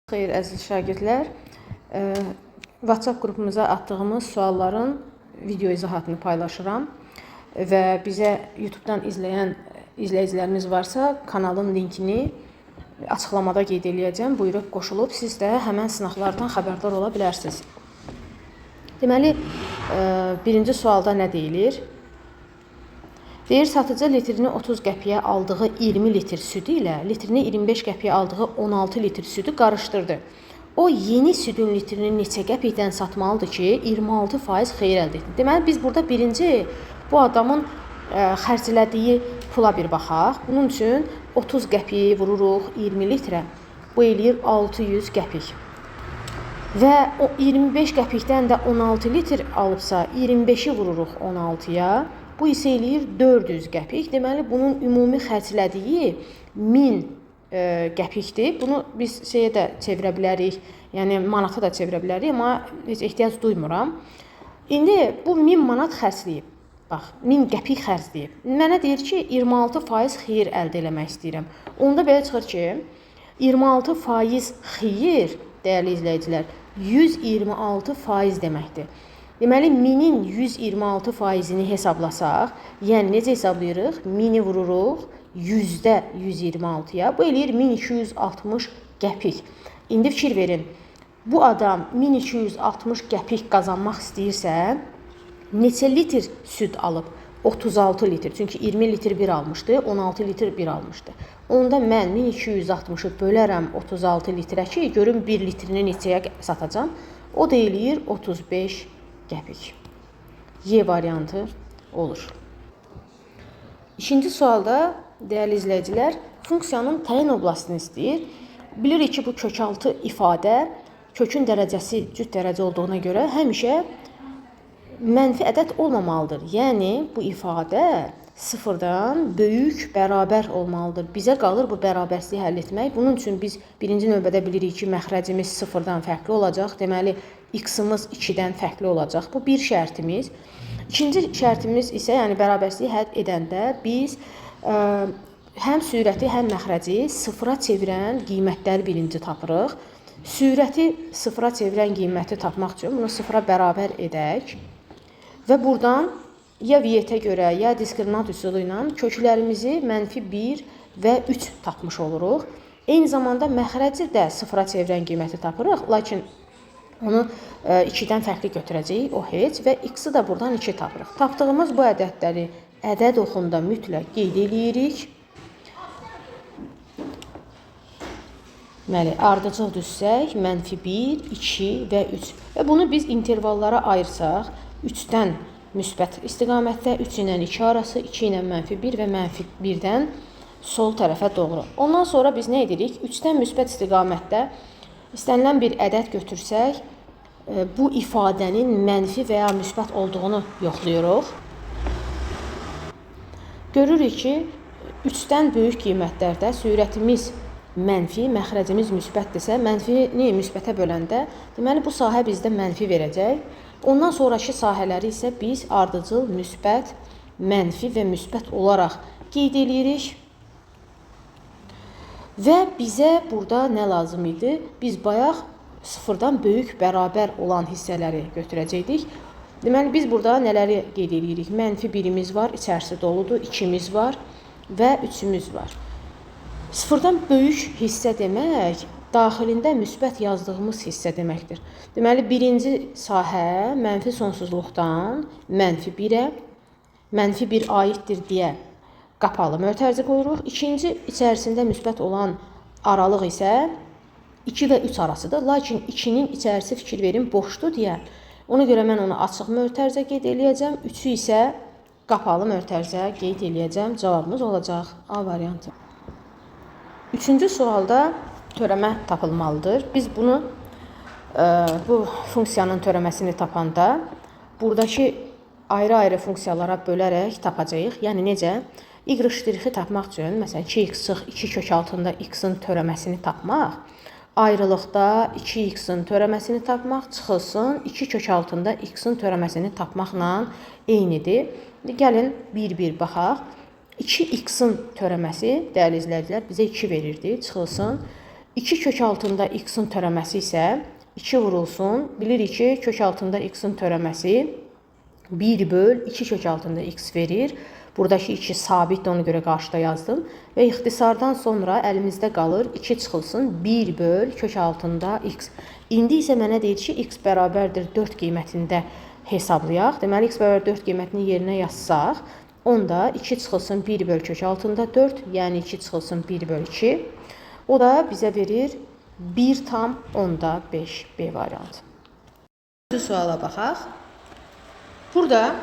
Xeyr, əziz şagirdlər, WhatsApp qrupumuza atdığımız sualların video izahatını paylaşıram və bizə YouTube-dan izləyən izləyicilərimiz varsa, kanalın linkini açıqlamada qeyd edəcəm. Buyurub qoşulub, siz də həmən sınaqlardan xəbərdar ola bilərsiniz. Deməli, birinci sualda nə deyilir? Deyir, satıcı litrini 30 qəpiyə aldığı 20 litr südü ilə litrini 25 qəpiyə aldığı 16 litr südü qarışdırdı. O, yeni südün litrini neçə qəpikdən satmalıdır ki, 26% xeyir əldə etdi. Deməli, biz burada birinci bu adamın xərclədiyi pula bir baxaq. Bunun üçün 30 qəpiyi vururuq 20 litrə. Bu eləyir 600 qəpik. Və o 25 qəpikdən də 16 litr alıbsa, 25-i vururuq 16-ya. Bu isə eləyir 400 qəpik. Deməli, bunun ümumi xərclədiyi 1000 qəpikdir. Bunu biz şeyə də çevirə bilərik, yəni manata da çevirə bilərik, amma heç ehtiyac duymuram. İndi bu 1000 manat xərcləyib. Bax, 1000 qəpik xərcləyib. Mənə deyir ki, 26% xeyir əldə eləmək istəyirəm. Onda belə çıxır ki, 26% xeyir, dəyərli izləyicilər, 126% deməkdir. Deməli, 1000-in 126%-ni hesablasaq, yəni necə hesablayırıq? 1000-i vururuq %126-ya. Bu eləyir 1260 qəpik. İndi fikir verin, bu adam 1260 qəpik qazanmaq istəyirsə, neçə litr süd alıb? 36 litr. Çünki 20 litr bir almışdı, 16 litr bir almışdı. Onda mən 1260-ı bölərəm 36 litrə ki, görüm 1 litrini neçəyə satacam. O da eləyir 35 qəpik. Y variantı olur. İkinci sualda, dəyərli izləyicilər, funksiyanın təyin oblastını istəyir. Bilirik ki, bu kökaltı ifadə kökün dərəcəsi cüt dərəcə olduğuna görə həmişə mənfi ədəd olmamalıdır. Yəni, bu ifadə sıfırdan böyük, bərabər olmalıdır. Bizə qalır bu bərabərsliyi həll etmək. Bunun üçün biz birinci növbədə bilirik ki, məxrəcimiz sıfırdan fərqli olacaq. Deməli, x-ımız 2-dən fərqli olacaq. Bu bir şərtimiz. İkinci şərtimiz isə, yəni bərabərsliyi həll edəndə biz həm sürəti, həm məxrəci sıfıra çevirən qiymətləri birinci tapırıq. Sürəti sıfıra çevirən qiyməti tapmaq üçün bunu sıfıra bərabər edək. Və buradan ya viyyətə görə, ya diskriminant üsulu ilə köklərimizi -1 və 3 tapmış oluruq. Eyni zamanda məxrəci də sıfıra çevirən qiyməti tapırıq, lakin onu 2-dən fərqli götürəcəyik, o heç və x-i də buradan 2 tapırıq. Tapdığımız bu ədədləri ədəd oxunda mütləq qeyd edirik. Deməli, ardıcıl düzsək, -1, 2 və 3. Və bunu biz intervallara ayırsaq, 3-dən müsbət istiqamətdə, 3 ilə 2 arası, 2 ilə -1 və -1-dən sol tərəfə doğru. Ondan sonra biz nə edirik? 3-dən müsbət istiqamətdə istənilən bir ədəd götürsək, bu ifadənin mənfi və ya müsbət olduğunu yoxlayırıq. Görürük ki, 3-dən böyük qiymətlərdə sürətimiz mənfi, məxrəcimiz müsbətdirsə, mənfini müsbətə böləndə, deməli, bu sahə bizdə mənfi verəcək. Ondan sonraki sahələri isə biz ardıcıl, müsbət, mənfi və müsbət olaraq qeyd edirik. Və bizə burada nə lazım idi? Biz bayaq sıfırdan böyük, bərabər olan hissələri götürəcəkdik. Deməli, biz burada nələri qeyd edirik? -1-imiz var, içərisi doludur, 2-miz var və 3-ümüz var. Sıfırdan böyük hissə demək, daxilində müsbət yazdığımız hissə deməkdir. Deməli, birinci sahə mənfi sonsuzluqdan -1-ə, -1 aiddir deyə qapalı mötərizə qoyuruq. İkinci içərisində müsbət olan aralıq isə 2 və 3 arasıdır. Lakin 2-nin içərisi fikir verin boşdur deyə. Ona görə mən onu açıq mötərizə qeyd edəcəm. 3-ü isə qapalı mötərizə qeyd edəcəm. Cavabımız olacaq A variantı. Üçüncü sualda törəmə tapılmalıdır. Biz bunu bu funksiyanın törəməsini tapanda buradakı ayrı-ayrı funksiyalara bölərək tapacağıq. Yəni necə? Y' tapmaq üçün, məsələn, 2x çıx 2 kök altında x-in törəməsini tapmaq, ayrılıqda 2x-in törəməsini tapmaq çıxılsın 2 kök altında x-in törəməsini tapmaqla eynidir. Gəlin bir-bir baxaq. 2x-in törəməsi, dəyərli izləyicilər, bizə 2 verirdi, çıxılsın 2 kök altında x-in törəməsi isə 2 vurulsun. Bilirik ki, kök altında x-in törəməsi 1 böl 2 kök altında x verir. Buradakı 2 sabitdir, ona görə qarşıda yazdım. Və ixtisardan sonra əlimizdə qalır 2 çıxılsın 1 böl kök altında x. İndi isə mənə deyir ki, x bərabərdir 4 qiymətində hesablayaq. Deməli, x bərabər 4 qiymətini yerinə yazsaq, onda 2 çıxılsın 1 böl kök altında 4, yəni 2 çıxılsın 1 böl 2. O da bizə verir 1 tam onda 5 B variantı. Bu suala baxaq. Burada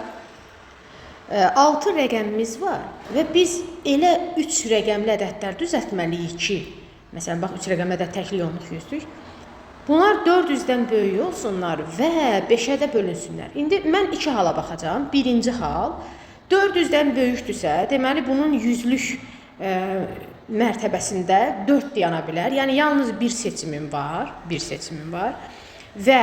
6 rəqəmimiz var və biz elə 3 rəqəmli ədədlər düzəltməliyik ki, məsələn, bax 3 rəqəmli ədəd təkli yoxluq yüzdük. Bunlar 400-dən böyük olsunlar və 5-ə də bölünsünlər. İndi mən 2 hala baxacağam. Birinci hal, 400-dən böyükdürsə, deməli bunun yüzlük mərtəbəsində 4 dayana bilər. Yəni, yalnız bir seçimim var, və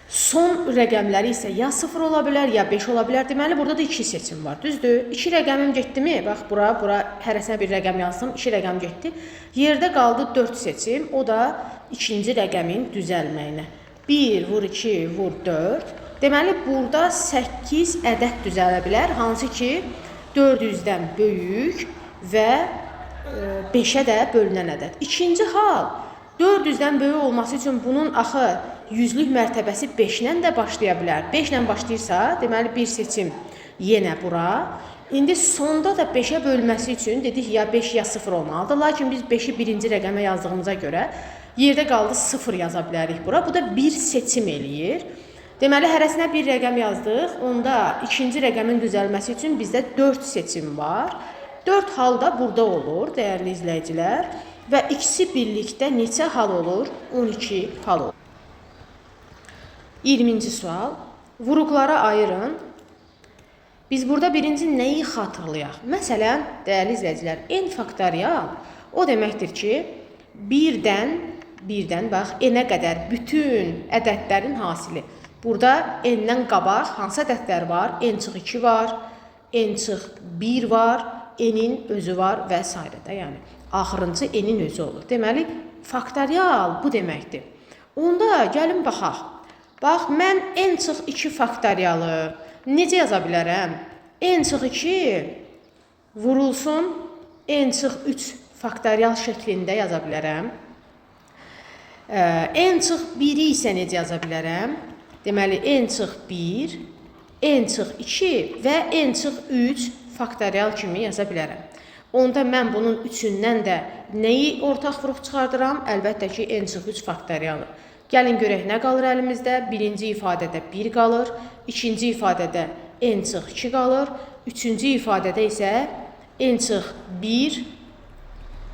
son rəqəmləri isə ya 0 ola bilər, ya 5 ola bilər. Deməli, burada da 2 seçim var, düzdür? 2 rəqəmim getdi mi? Bax, bura hərəsinə bir rəqəm yazdım, 2 rəqəm getdi. Yerdə qaldı 4 seçim, o da ikinci rəqəmin düzəlməyinə. 1 vur 2 vur 4. Deməli, burada 8 ədəd düzələ bilər, hansı ki, 400-dən böyük və 5-ə də bölünən ədəd. İkinci hal, 400-dən böyük olması üçün bunun axı yüzlük mərtəbəsi 5-lə də başlaya bilər. 5-lə başlayırsa, deməli, bir seçim yenə bura. İndi sonda da 5-ə bölməsi üçün dedik ya 5 ya 0 olmalıdır. Lakin biz 5-i birinci rəqəmə yazdığımıza görə yerdə qaldı 0 yaza bilərik bura. Bu da bir seçim eləyir. Deməli, hərəsinə bir rəqəm yazdıq. Onda ikinci rəqəmin düzəlməsi üçün bizdə 4 seçim var. 4 halda burada olur, dəyərli izləyicilər. Və ikisi birlikdə neçə hal olur? 12 hal olur. 20-ci sual. Vuruqlara ayırın. Biz burada birinci nəyi xatırlayaq? Məsələn, dəyərli izləyicilər, n faktorial o deməkdir ki, birdən bax, n-ə qədər bütün ədədlərin hasili. Burada n-dən qabaq hansı ədədlər var? n-2 var, n-1 var, n-in özü var və s. Yəni, axırıncı n-in özü olur. Deməli, faktorial bu deməkdir. Onda gəlin baxaq. Bax, mən n-2 faktorialı necə yaza bilərəm? n-2 vurulsun n-3 faktorial şəklində yaza bilərəm. n-1-i isə necə yaza bilərəm? Deməli, n-1, n-2 və n-3 faktorial kimi yaza bilərəm. Onda mən bunun üçündən də nəyi ortaq vuruq çıxardıram? Əlbəttə ki, n-3 faktorialı. Gəlin görək, nə qalır əlimizdə? Birinci ifadədə 1 qalır, ikinci ifadədə n-2 qalır, üçüncü ifadədə isə n-1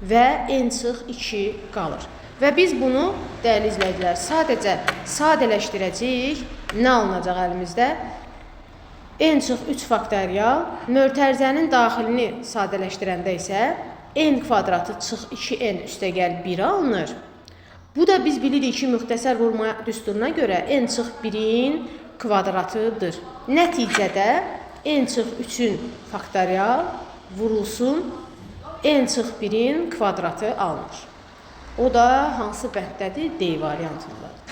və n-2 qalır. Və biz bunu, dəyərli izləyicilər, sadəcə sadələşdirəcəyik. Nə alınacaq əlimizdə? n-3 faktorial, mötərizənin daxilini sadələşdirəndə isə n kvadratı çıx 2n üstəgəl 1 alınır. Bu da biz bilirik ki, müxtəsər vurma düsturuna görə n-1-in kvadratıdır. Nəticədə n-3-ün faktorial vurulsun n-1-in kvadratı alınır. O da hansı bənddədir? D variantındadır.